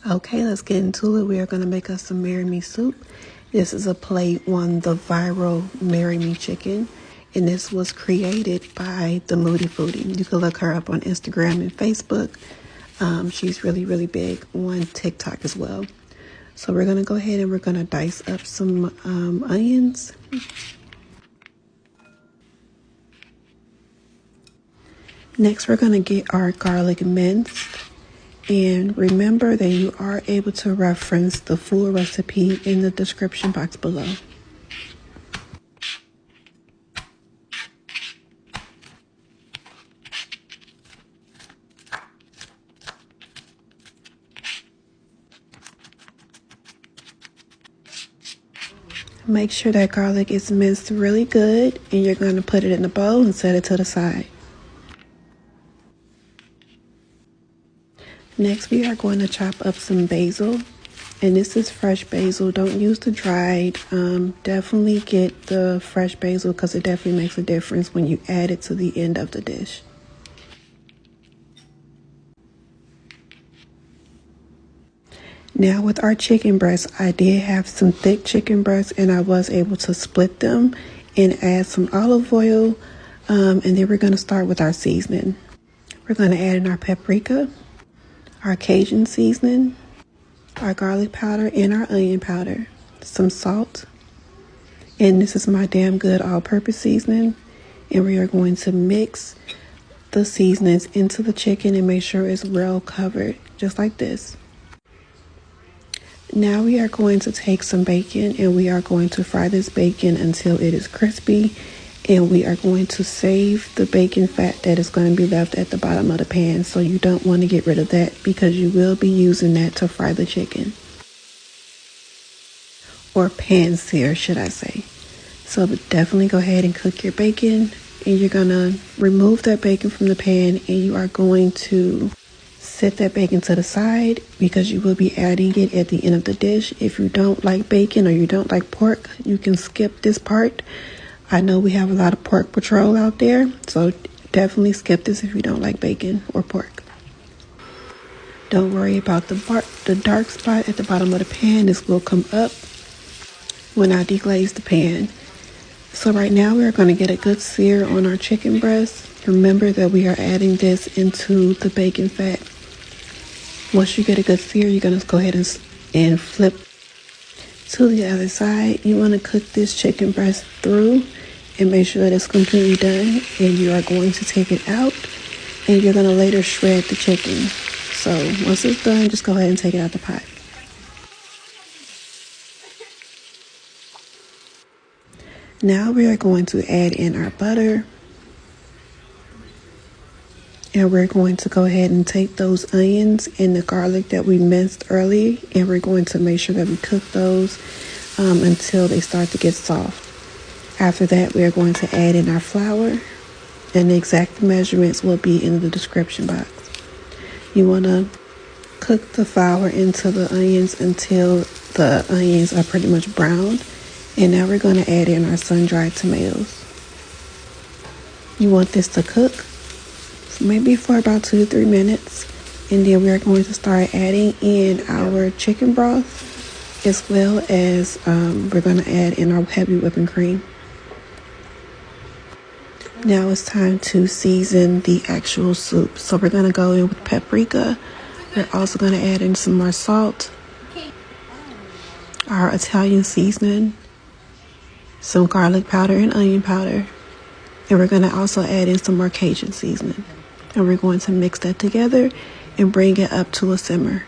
Okay, let's get into it. We are going to make us some Marry Me soup. This is a plate on the viral Marry Me chicken, and this was created by the Moody Foodie. You can look her up on Instagram and Facebook. She's really big on TikTok as well. So we're going to go ahead and we're going to dice up some onions. Next, we're going to get our garlic minced. And remember that you are able to reference the full recipe in the description box below. Make sure that garlic is minced really good, and you're going to put it in a bowl and set it to the side. Next, we are going to chop up some basil, and this is fresh basil. Don't use the dried. Definitely get the fresh basil because it definitely makes a difference when you add it to the end of the dish. Now with our chicken breasts, I did have some thick chicken breasts and I was able to split them and add some olive oil. And then we're going to start with our seasoning. We're going to add in our paprika, our Cajun seasoning, our garlic powder, and our onion powder, some salt. And this is my Damn Good all-purpose seasoning. And we are going to mix the seasonings into the chicken and make sure it's well covered, just like this. Now we are going to take some bacon and we are going to fry this bacon until it is crispy, and we are going to save the bacon fat that is going to be left at the bottom of the pan. So you don't want to get rid of that because you will be using that to fry the chicken, or pan sear should I say. So definitely go ahead and cook your bacon, and you're going to remove that bacon from the pan and you are going to set that bacon to the side because you will be adding it at the end of the dish. If you don't like bacon or you don't like pork, you can skip this part. I know we have a lot of pork patrol out there, so definitely skip this if you don't like bacon or pork. Don't worry about the dark spot at the bottom of the pan. This will come up when I deglaze the pan. So right now we're going to get a good sear on our chicken breast. Remember that we are adding this into the bacon fat. Once you get a good sear, you're going to go ahead and flip to the other side. You want to cook this chicken breast through and make sure that it's completely done. And you are going to take it out and you're going to later shred the chicken. So once it's done, just go ahead and take it out the pot. Now we are going to add in our butter. And we're going to go ahead and take those onions and the garlic that we minced early, and we're going to make sure that we cook those until they start to get soft. After that, we are going to add in our flour, and the exact measurements will be in the description box. You want to cook the flour into the onions until the onions are pretty much brown. And now we're going to add in our sun-dried tomatoes. You want this to cook maybe for about 2 to 3 minutes, and then we're going to start adding in our chicken broth, as well as we're going to add in our heavy whipping cream. Now it's time to season the actual soup. So we're going to go in with paprika. We're also going to add in some more salt, our Italian seasoning, some garlic powder and onion powder, and we're going to also add in some more Cajun seasoning. And we're going to mix that together and bring it up to a simmer.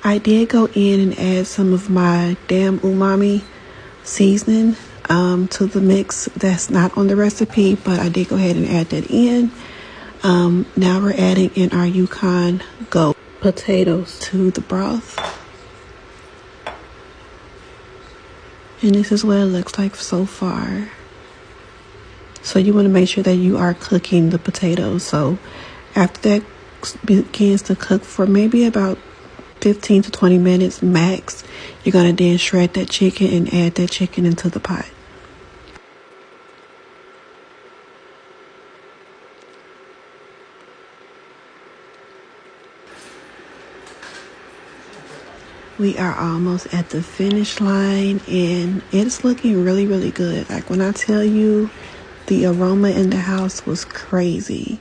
I did go in and add some of my Damn Umami seasoning to the mix. That's not on the recipe, but I did go ahead and add that in. Now we're adding in our Yukon Gold potatoes to the broth. And this is what it looks like so far. So you want to make sure that you are cooking the potatoes. So after that begins to cook for maybe about 15 to 20 minutes max, you're going to then shred that chicken and add that chicken into the pot. We are almost at the finish line and it's looking really, really good. Like when I tell you the aroma in the house was crazy.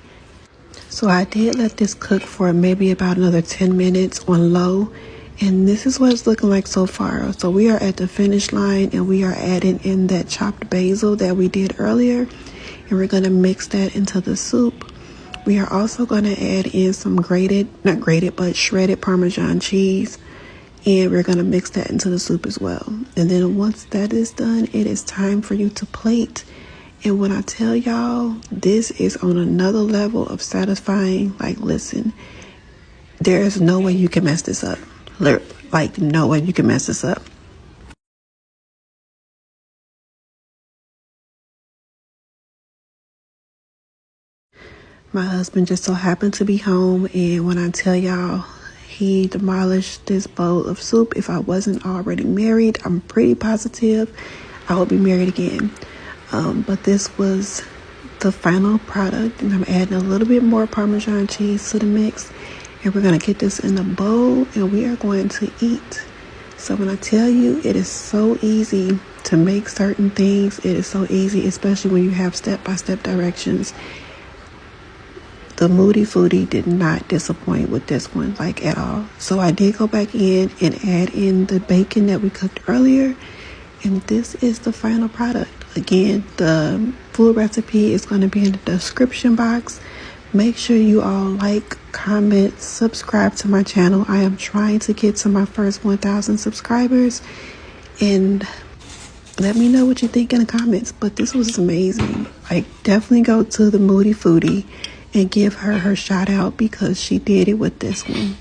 So I did let this cook for maybe about another 10 minutes on low. And this is what it's looking like so far. So we are at the finish line and we are adding in that chopped basil that we did earlier. And we're going to mix that into the soup. We are also going to add in some not grated, but shredded Parmesan cheese. And we're going to mix that into the soup as well. And then once that is done, it is time for you to plate. And when I tell y'all, this is on another level of satisfying. Like, listen, there is no way you can mess this up. Like, no way you can mess this up. My husband just so happened to be home, and when I tell y'all, he demolished this bowl of soup. If I wasn't already married, I'm pretty positive I would be married again. But this was the final product, and I'm adding a little bit more Parmesan cheese to the mix, and we're going to get this in a bowl, and we are going to eat. So when I tell you, it is so easy to make certain things. It is so easy, especially when you have step-by-step directions. The Moody Foodie did not disappoint with this one, like, at all. So I did go back in and add in the bacon that we cooked earlier, and this is the final product. Again, the full recipe is going to be in the description box. Make sure you all like, comment, subscribe to my channel. I am trying to get to my first 1,000 subscribers, and let me know what you think in the comments. But this was amazing. Like, definitely go to the Moody Foodie and give her shout out because she did it with this one.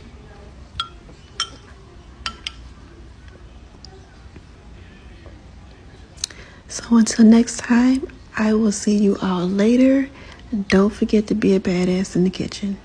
So until next time, I will see you all later. Don't forget to be a badass in the kitchen.